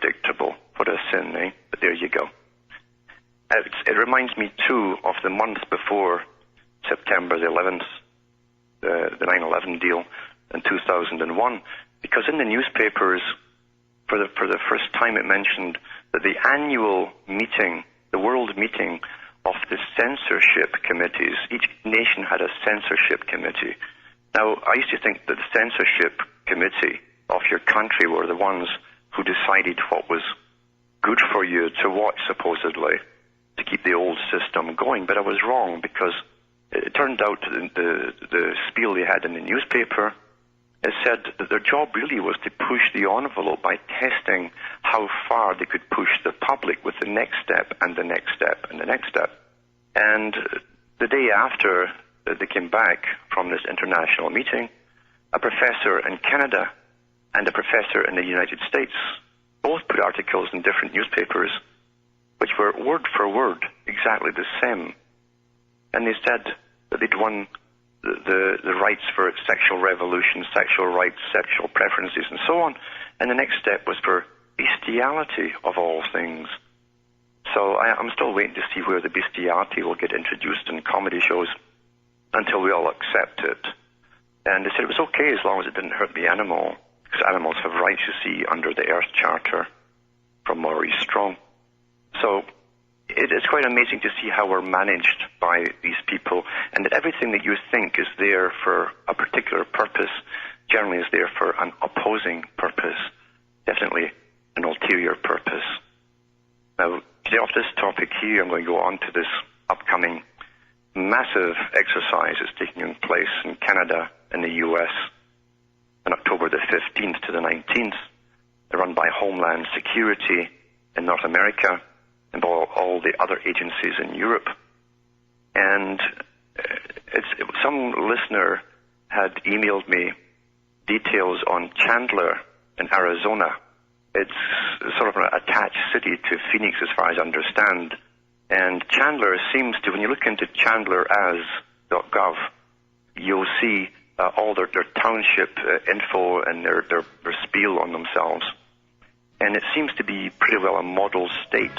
predictable. What a sin, eh? But there you go. It reminds me, too, of the month before September the 11th, the 9/11 deal in 2001, because in the newspapers, for the first time, it mentioned that the annual meeting, the world meeting of the censorship committees, each nation had a censorship committee. Now, I used to think that the censorship committee of your country were the ones who decided what was good for you to watch, supposedly, to keep the old system going. But I was wrong, because it turned out the spiel they had in the newspaper, it said that their job really was to push the envelope by testing how far they could push the public with the next step and the next step and the next step. And the day after they came back from this international meeting, a professor in Canada and a professor in the United States both put articles in different newspapers which were word for word exactly the same. And they said that they'd won the rights for sexual revolution, sexual rights, sexual preferences, and so on. And the next step was for bestiality, of all things. So I'm still waiting to see where the bestiality will get introduced in comedy shows until we all accept it. And they said it was okay as long as it didn't hurt the animal, because animals have rights, you see, under the Earth Charter from Maurice Strong. So it's quite amazing to see how we're managed by these people, and that everything that you think is there for a particular purpose generally is there for an opposing purpose, definitely an ulterior purpose. Now, to get off this topic here, I'm going to go on to this upcoming massive exercise that's taking place in Canada and the US on October the 15th to the 19th. They're run by Homeland Security in North America and by all the other agencies in Europe. And some listener had emailed me details on Chandler in Arizona. It's sort of an attached city to Phoenix as far as I understand. And Chandler seems to, when you look into chandleras.gov, you'll see all their township info and their spiel on themselves. And it seems to be pretty well a model state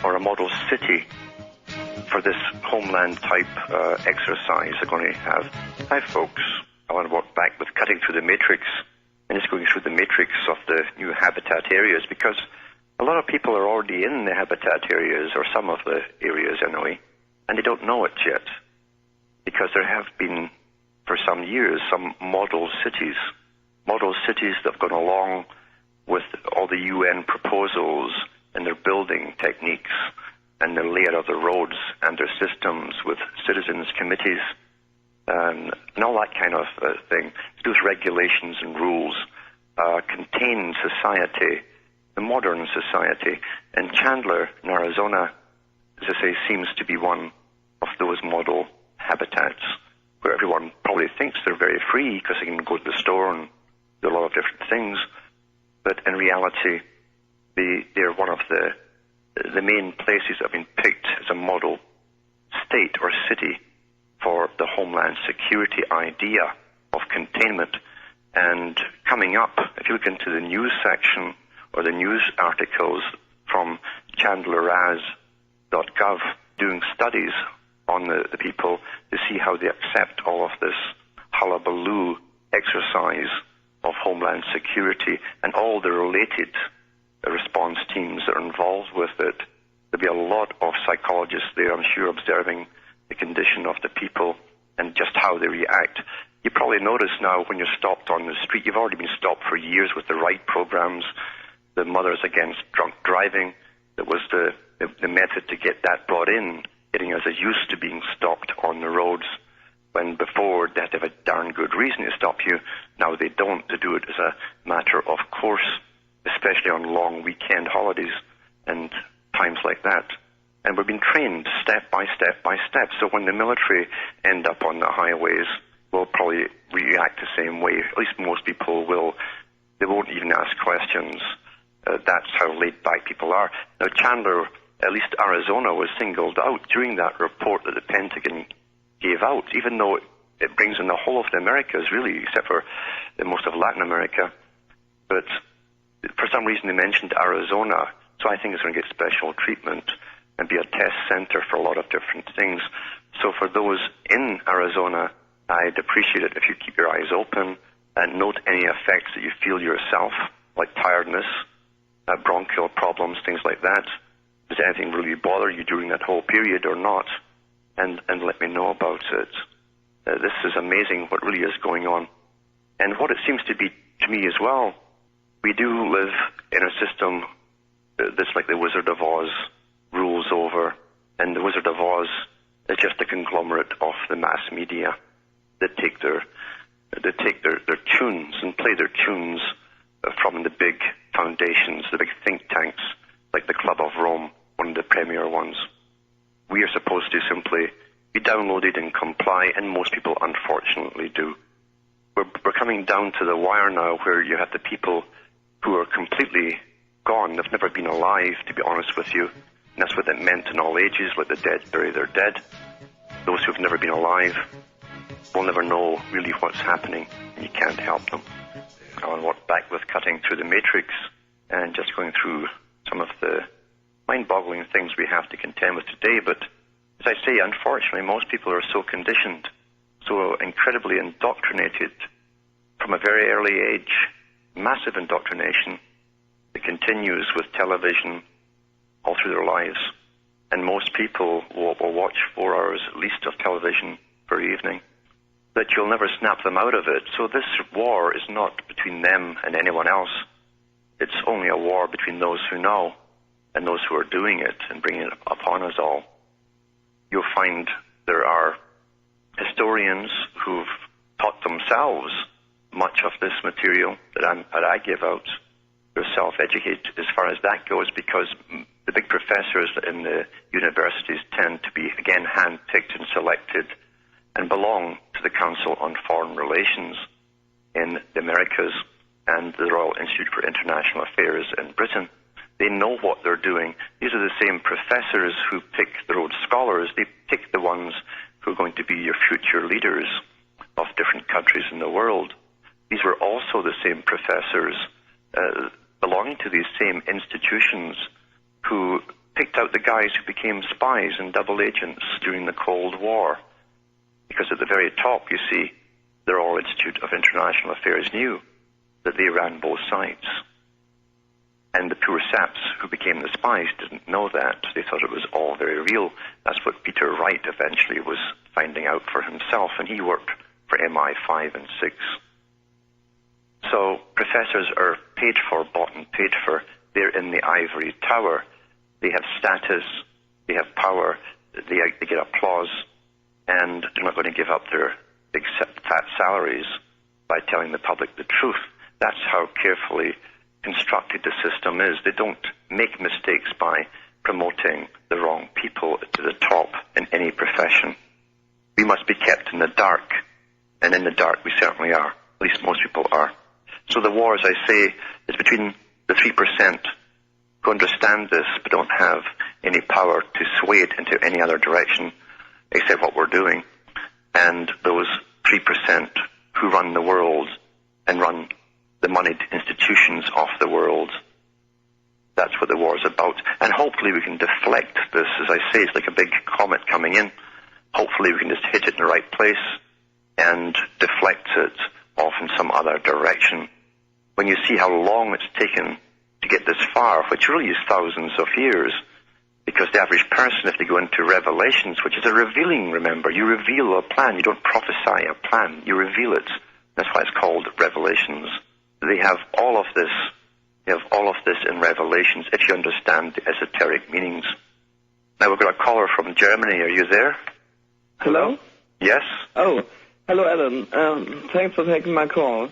or a model city for this homeland-type exercise they're going to have. Hi, folks. I want to walk back with cutting through the matrix and just going through the matrix of the new habitat areas, because a lot of people are already in the habitat areas, or some of the areas anyway, and they don't know it yet, because there have been, for some years, some model cities that have gone along with all the UN proposals and their building techniques and the layout of the roads and their systems with citizens' committees and all that kind of thing, to do with regulations and rules, contain society, the modern society. And Chandler in Arizona, as I say, seems to be one of those model habitats where everyone probably thinks they're very free because they can go to the store and do a lot of different things. But in reality, they're one of the main places that have been picked as a model state or city for the Homeland Security idea of containment. And coming up, if you look into the news section or the news articles from chandleras.gov, doing studies on the people to see how they accept all of this hullabaloo exercise of Homeland Security and all the related response teams that are involved with it. There'll be a lot of psychologists there, I'm sure, observing the condition of the people and just how they react. You probably notice now when you're stopped on the street, you've already been stopped for years with the right programs, the Mothers Against Drunk Driving, that was the method to get that brought in, getting us used to being stopped on the roads, when before they had to have a darn good reason to stop you. Now they don't. They do it as a matter of course, especially on long weekend holidays and times like that. And we've been trained step by step by step. So when the military end up on the highways, we'll probably react the same way. At least most people will. They won't even ask questions. That's how laid back people are. Now Chandler, at least Arizona, was singled out during that report that the Pentagon gave out, even though it brings in the whole of the Americas, really, except for most of Latin America. But For some reason, they mentioned Arizona, so I think it's going to get special treatment and be a test center for a lot of different things. So for those in Arizona, I'd appreciate it if you keep your eyes open and note any effects that you feel yourself, like tiredness, bronchial problems, things like that. Does anything really bother you during that whole period or not? And let me know about it. This is amazing what really is going on. And what it seems to be to me as well, we do live in a system that's like the Wizard of Oz rules over. And the Wizard of Oz is just a conglomerate of the mass media that take their tunes and play their tunes from the big foundations, the big think tanks, like the Club of Rome, one of the premier ones. We are supposed to simply be downloaded and comply, and most people unfortunately do. We're coming down to the wire now where you have the people who are completely gone. They've never been alive, to be honest with you. And that's what it meant in all ages, let the dead bury their dead. Those who've never been alive will never know really what's happening, and you can't help them. I want to work back with cutting through the matrix and just going through some of the mind-boggling things we have to contend with today. But as I say, unfortunately, most people are so conditioned, so incredibly indoctrinated from a very early age, massive indoctrination that continues with television all through their lives. And most people will watch 4 hours at least of television per evening, that you'll never snap them out of it. So this war is not between them and anyone else. It's only a war between those who know and those who are doing it and bringing it upon us all. You'll find there are historians who've taught themselves much of this material that I give out. They're self-educated as far as that goes, because the big professors in the universities tend to be, again, hand-picked and selected and belong to the Council on Foreign Relations in the Americas and the Royal Institute for International Affairs in Britain. They know what they're doing. These are the same professors who pick the Rhodes Scholars. They pick the ones who are going to be your future leaders of different countries in the world. These were also the same professors belonging to these same institutions who picked out the guys who became spies and double agents during the Cold War. Because at the very top, you see, the Royal Institute of International Affairs knew that they ran both sides. And the poor saps who became the spies didn't know that. They thought it was all very real. That's what Peter Wright eventually was finding out for himself, and he worked for MI5 and 6. So professors are paid for, bought and paid for. They're in the ivory tower. They have status, they have power, they get applause, and they're not going to give up their big fat salaries by telling the public the truth. That's how carefully constructed the system is. They don't make mistakes by promoting the wrong people to the top in any profession. We must be kept in the dark, and in the dark we certainly are. At least most people are. So the war, as I say, is between the 3% who understand this but don't have any power to sway it into any other direction except what we're doing, and those 3% who run the world and run the moneyed institutions of the world. That's what the war is about. And hopefully we can deflect this. As I say, it's like a big comet coming in. Hopefully we can just hit it in the right place and deflect it off in some other direction. When you see how long it's taken to get this far, which really is thousands of years, because the average person, if they go into Revelations, which is a revealing, remember, you reveal a plan. You don't prophesy a plan. You reveal it. That's why it's called Revelations. They have all of this. They have all of this in Revelations, if you understand the esoteric meanings. Now we've got a caller from Germany. Are you there? Hello? Yes? Oh, hello, Alan. Thanks for taking my call.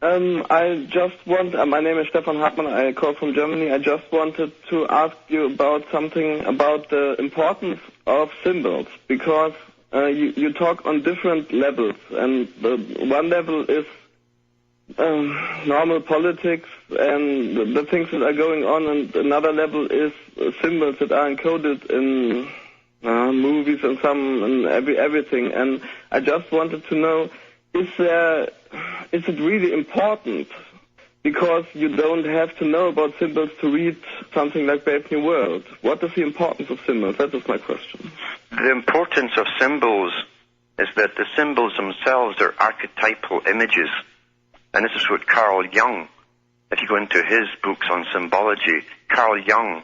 I just my name is Stefan Hartmann. I call from Germany. I just wanted to ask you about something about the importance of symbols, because you talk on different levels, and the one level is normal politics and the things that are going on, and another level is symbols that are encoded in movies and everything. And I just wanted to know, is it really important because you don't have to know about symbols to read something like Brave New World. What is the importance of symbols? That is my question. The importance of symbols is that the symbols themselves are archetypal images. And this is what Carl Jung, if you go into his books on symbology, Carl Jung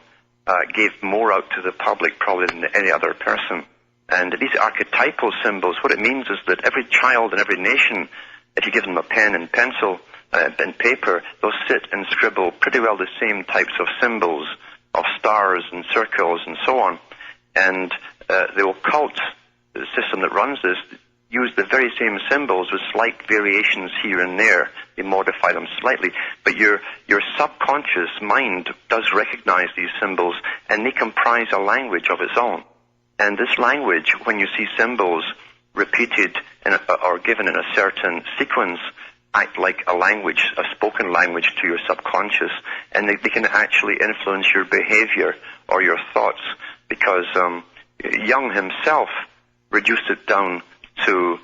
gave more out to the public probably than any other person. And these archetypal symbols, what it means is that every child in every nation, if you give them a pen and pencil and paper, they'll sit and scribble pretty well the same types of symbols, of stars and circles and so on. And the occult system that runs this use the very same symbols with slight variations here and there. They modify them slightly. But your subconscious mind does recognize these symbols, and they comprise a language of its own. And this language, when you see symbols repeated or given in a certain sequence, act like a language, a spoken language to your subconscious, and they can actually influence your behavior or your thoughts, because Jung himself reduced it down to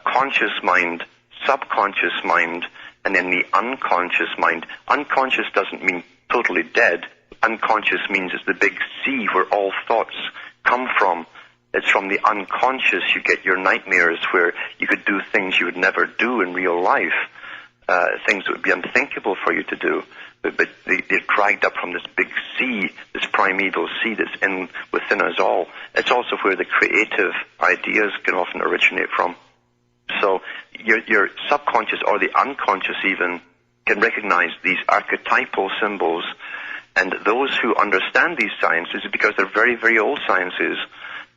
conscious mind, subconscious mind, and then the unconscious mind. Unconscious doesn't mean totally dead. Unconscious means it's the big sea where all thoughts come from. It's from the unconscious you get your nightmares, where you could do things you would never do in real life, things that would be unthinkable for you to do. But they're dragged up from this big sea, this primeval sea that's within us all. It's also where the creative ideas can often originate from. So your subconscious or the unconscious even can recognize these archetypal symbols, and those who understand these sciences, because they're very, very old sciences,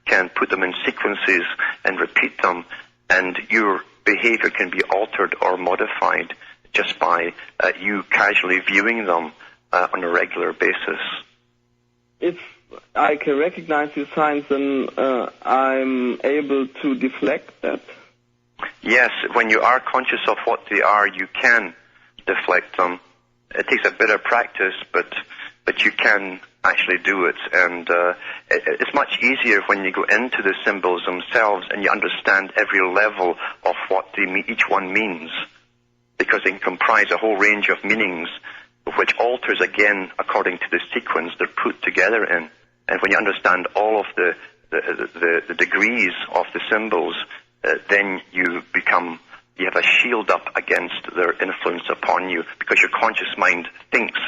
can put them in sequences and repeat them, and your behavior can be altered or modified just by you casually viewing them on a regular basis. If I can recognize these signs, then I'm able to deflect that? Yes, when you are conscious of what they are, you can deflect them. It takes a bit of practice, but you can actually do it. And it's much easier when you go into the symbols themselves and you understand every level of what each one means, because they can comprise a whole range of meanings, which alters again according to the sequence they're put together in. And when you understand all of the degrees of the symbols, then you have a shield up against their influence upon you, because your conscious mind thinks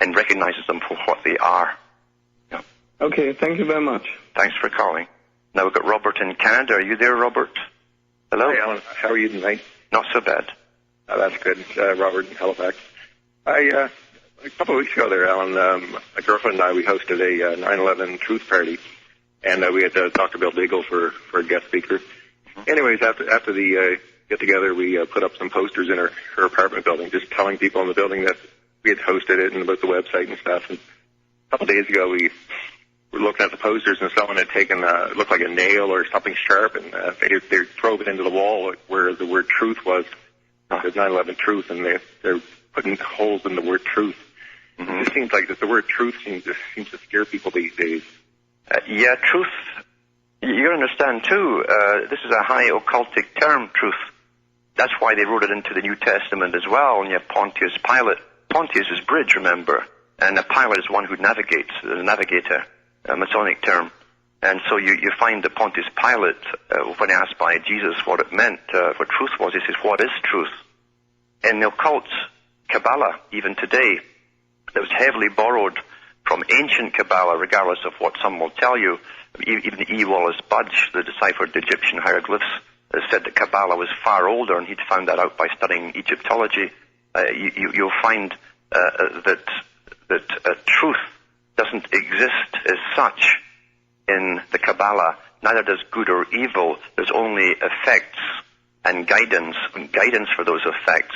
and recognizes them for what they are. Yeah. Okay, thank you very much. Thanks for calling. Now we've got Robert in Canada. Are you there, Robert? Hello? Hi, Alan. How are you tonight? Not so bad. That's good. Robert in Halifax. A couple of weeks ago there, Alan, my girlfriend and I, we hosted a 9/11 truth party, and we had Dr. Bill Deagle for a guest speaker. Anyways, after the get-together, we put up some posters in her apartment building, just telling people in the building that we had hosted it and about the website and stuff. And a couple of days ago, we were looking at the posters, and someone had taken, it looked like a nail or something sharp, and they drove it into the wall where the word truth was. There's 9/11 truth, and they're putting holes in the word truth. Mm-hmm. It just seems like that the word truth seems to scare people these days. Yeah, truth. You understand, too, this is a high occultic term, truth. That's why they wrote it into the New Testament as well. And you have Pontius Pilate. Pontius is bridge, remember, and a pilot is one who navigates, the navigator, a Masonic term. And so you find that Pontius Pilate, when asked by Jesus what it meant, what truth was, he says, what is truth? In the occult Kabbalah, even today, that was heavily borrowed from ancient Kabbalah, regardless of what some will tell you. Even E. Wallace Budge, the deciphered Egyptian hieroglyphs, said that Kabbalah was far older, and he'd found that out by studying Egyptology. You'll find that truth doesn't exist as such in the Kabbalah. Neither does good or evil. There's only effects and guidance for those effects.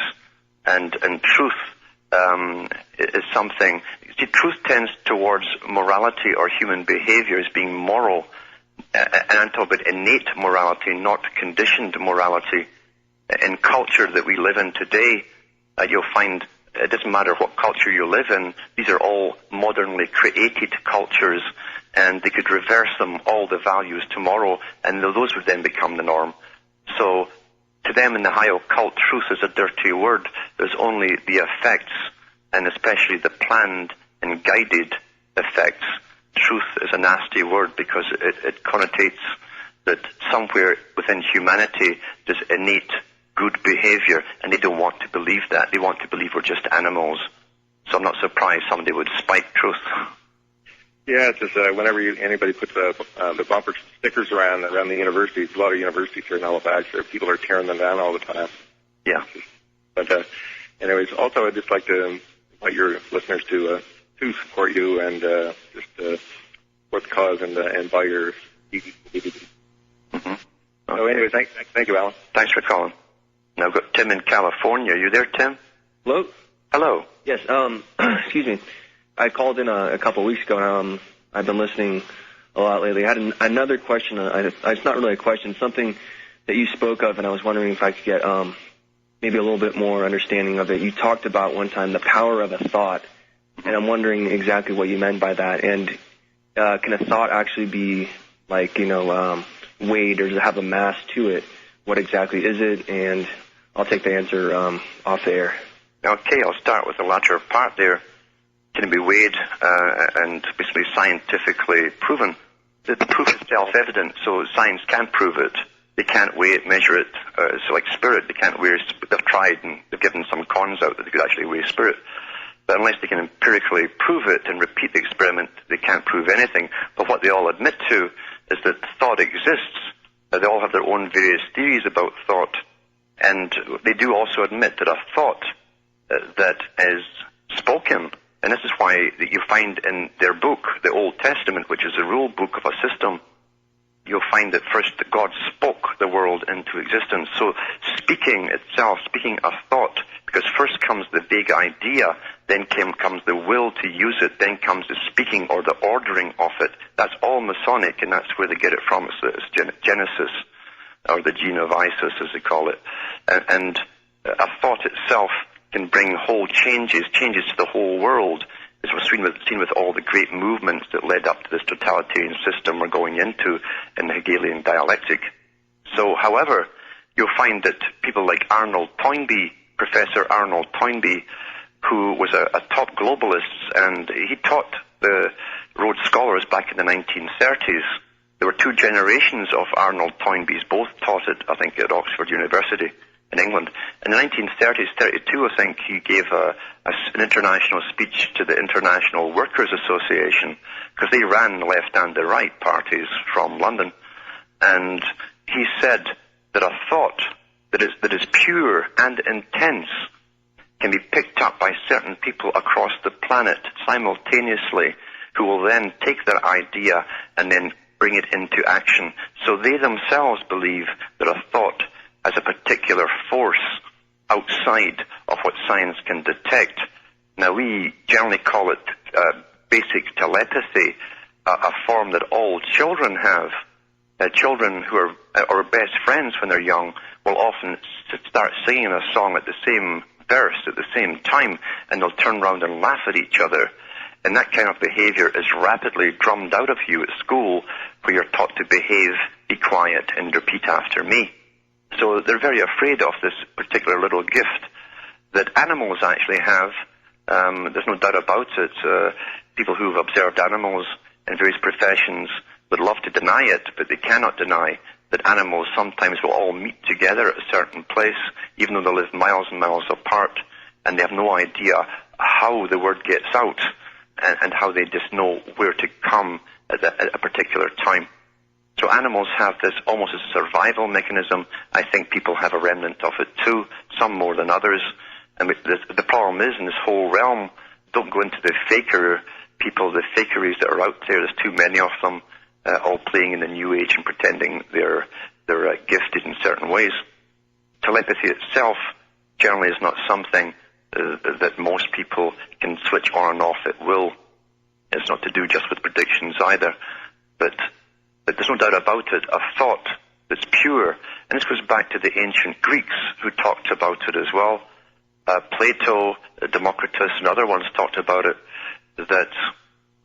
And truth is something. See, truth tends towards morality or human behavior as being moral, and I'm talking about innate morality, not conditioned morality. In culture that we live in today, you'll find it doesn't matter what culture you live in, these are all modernly created cultures, and they could reverse them, all the values tomorrow, and those would then become the norm. So to them in the high occult, truth is a dirty word. There's only the effects, and especially the planned and guided effects. Truth is a nasty word because it connotates that somewhere within humanity there's innate good behavior, and they don't want to believe that. They want to believe we're just animals. So I'm not surprised somebody would spike truth. Yeah, it's just whenever anybody puts the bumper stickers around the universities, a lot of universities here in Halifax, people are tearing them down all the time. Yeah. But anyways, also I'd just like to invite your listeners to support you and just support the cause and buy your DVD. Mm-hmm. So anyway, thank you, Alan. Thanks for calling. Now I've got Tim in California. Are you there, Tim? Hello? Hello. Yes, excuse me. I called in a couple of weeks ago, and I've been listening a lot lately. I had another question. It's not really a question, something that you spoke of, and I was wondering if I could get maybe a little bit more understanding of it. You talked about one time the power of a thought, and I'm wondering exactly what you meant by that. And can a thought actually be, like, weighed, or does it have a mass to it? What exactly is it? And I'll take the answer off the air. Okay, I'll start with the latter part there. Can it be weighed and basically scientifically proven? The proof is self-evident, so science can prove it. They can't weigh it, measure it. It's like spirit. They can't weigh it. They've tried, and they've given some cons out that they could actually weigh spirit. But unless they can empirically prove it and repeat the experiment, they can't prove anything. But what they all admit to is that thought exists. They all have their own various theories about thought. And they do also admit that a thought that is spoken, and this is why you find in their book, the Old Testament, which is a rule book of a system, you'll find that first that God spoke the world into existence. So speaking itself, speaking a thought, because first comes the vague idea, then comes the will to use it, then comes the speaking or the ordering of it. That's all Masonic, and that's where they get it from. It's Genesis, or the gene of Isis, as they call it. And a thought itself can bring whole changes to the whole world, as was seen with all the great movements that led up to this totalitarian system we're going into in the Hegelian dialectic. So, however, you'll find that people like Arnold Toynbee, Professor Arnold Toynbee, who was a top globalist, and he taught the Rhodes Scholars back in the 1930s. There were two generations of Arnold Toynbees, both taught it, I think, at Oxford University in England. In the 1930s, 32, I think, he gave an international speech to the International Workers Association, because they ran the left and the right parties from London. And he said that a thought that is pure and intense can be picked up by certain people across the planet simultaneously, who will then take their idea and then bring it into action. So they themselves believe that a thought as a particular force outside of what science can detect. Now, we generally call it basic telepathy, a form that all children have. Children who are best friends when they're young will often start singing a song at the same verse at the same time, and they'll turn around and laugh at each other. And that kind of behavior is rapidly drummed out of you at school, where you're taught to behave, be quiet, and repeat after me. So they're very afraid of this particular little gift that animals actually have. There's no doubt about it. People who've observed animals in various professions would love to deny it, but they cannot deny that animals sometimes will all meet together at a certain place, even though they live miles and miles apart, and they have no idea how the word gets out and how they just know where to come at a particular time. So animals have this almost as a survival mechanism. I think people have a remnant of it too, some more than others. And the problem is, in this whole realm, don't go into the faker people, the fakeries that are out there. There's too many of them, all playing in the new age and pretending they're gifted in certain ways. Telepathy itself generally is not something that most people can switch on and off at will. It's not to do just with predictions either. But there's no doubt about it, a thought that's pure, and this goes back to the ancient Greeks who talked about it as well. Plato, Democritus, and other ones talked about it, that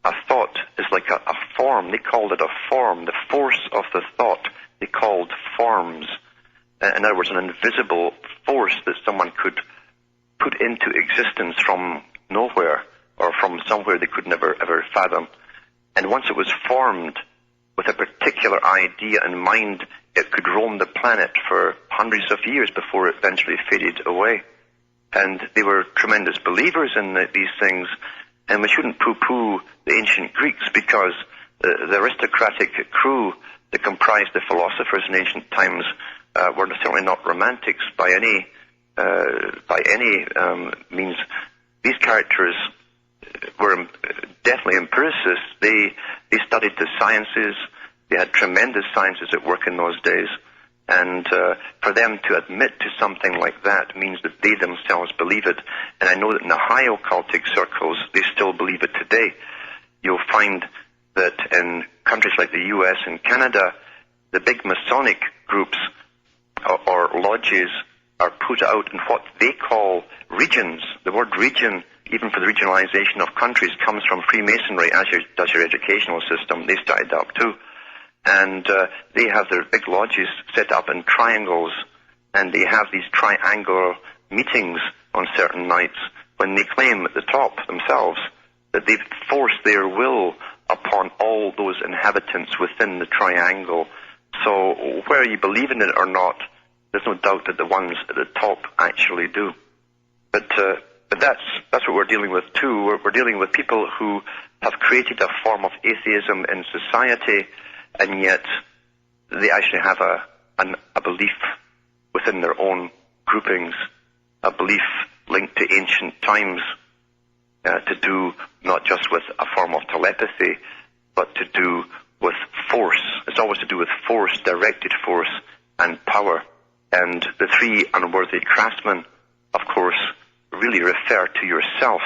a thought is like a form. They called it a form. The force of the thought they called forms. In other words, an invisible force that someone could put into existence from nowhere or from somewhere they could never ever fathom. And once it was formed with a particular idea in mind, it could roam the planet for hundreds of years before it eventually faded away. And they were tremendous believers in these things, and we shouldn't poo-poo the ancient Greeks, because the aristocratic crew that comprised the philosophers in ancient times were certainly not romantics by any means. These characters were definitely empiricists. They studied the sciences. They had tremendous sciences at work in those days. And for them to admit to something like that means that they themselves believe it. And I know that in the high occultic circles, they still believe it today. You'll find that in countries like the US and Canada, the big Masonic groups or lodges are put out in what they call regions. The word region, even for the regionalization of countries, comes from Freemasonry, as does your educational system. They started up too. And they have their big lodges set up in triangles, and they have these triangular meetings on certain nights when they claim at the top themselves that they've forced their will upon all those inhabitants within the triangle. So whether you believe in it or not, there's no doubt that the ones at the top actually do. But that's what we're dealing with too. We're dealing with people who have created a form of atheism in society, and yet they actually have a belief within their own groupings, a belief linked to ancient times, to do not just with a form of telepathy, but to do with force. It's always to do with force, directed force, and power. And the three unworthy craftsmen, of course, really refer to yourself.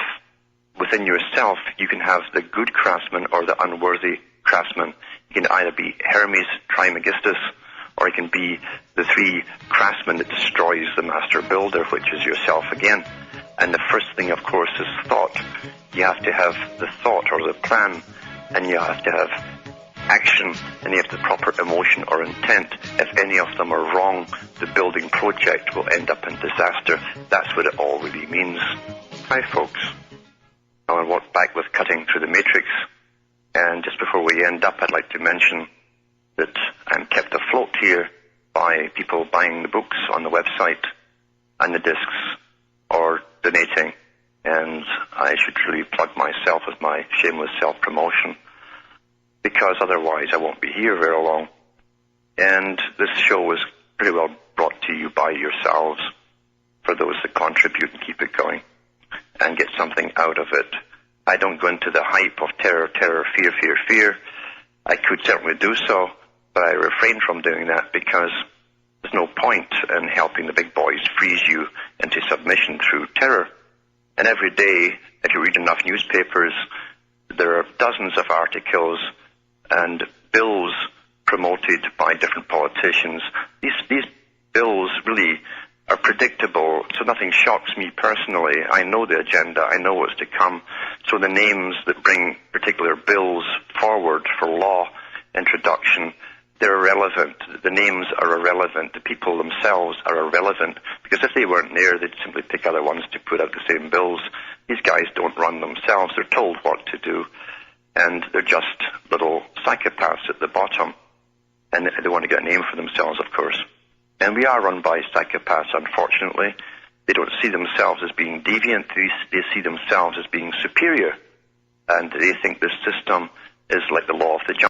Within yourself, you can have the good craftsman or the unworthy craftsman. You can either be Hermes Trismegistus, or it can be the three craftsmen that destroys the master builder, which is yourself again. And the first thing, of course, is thought. You have to have the thought or the plan, and you have to have action, and you have the proper emotion or intent. If any of them are wrong, the building project will end up in disaster. That's what it all really means. Hi, folks. I want to walk back with Cutting Through the Matrix. And just before we end up, I'd like to mention that I'm kept afloat here by people buying the books on the website and the discs or donating. And I should really plug myself with my shameless self-promotion, because otherwise I won't be here very long. And this show is pretty well brought to you by yourselves, for those that contribute and keep it going and get something out of it. I don't go into the hype of terror, fear, fear, fear. I could certainly do so, but I refrain from doing that because there's no point in helping the big boys freeze you into submission through terror. And every day, if you read enough newspapers, there are dozens of articles and bills promoted by different politicians. These bills really are predictable, so nothing shocks me personally. I know the agenda, I know what's to come. So the names that bring particular bills forward for law introduction, they're irrelevant. The names are irrelevant. The people themselves are irrelevant, because if they weren't there, they'd simply pick other ones to put out the same bills. These guys don't run themselves. They're told what to do, and they're just little psychopaths at the bottom. And they want to get a name for themselves, of course. And we are run by psychopaths, unfortunately. They don't see themselves as being deviant. They see themselves as being superior. And they think this system is like the law of the jungle.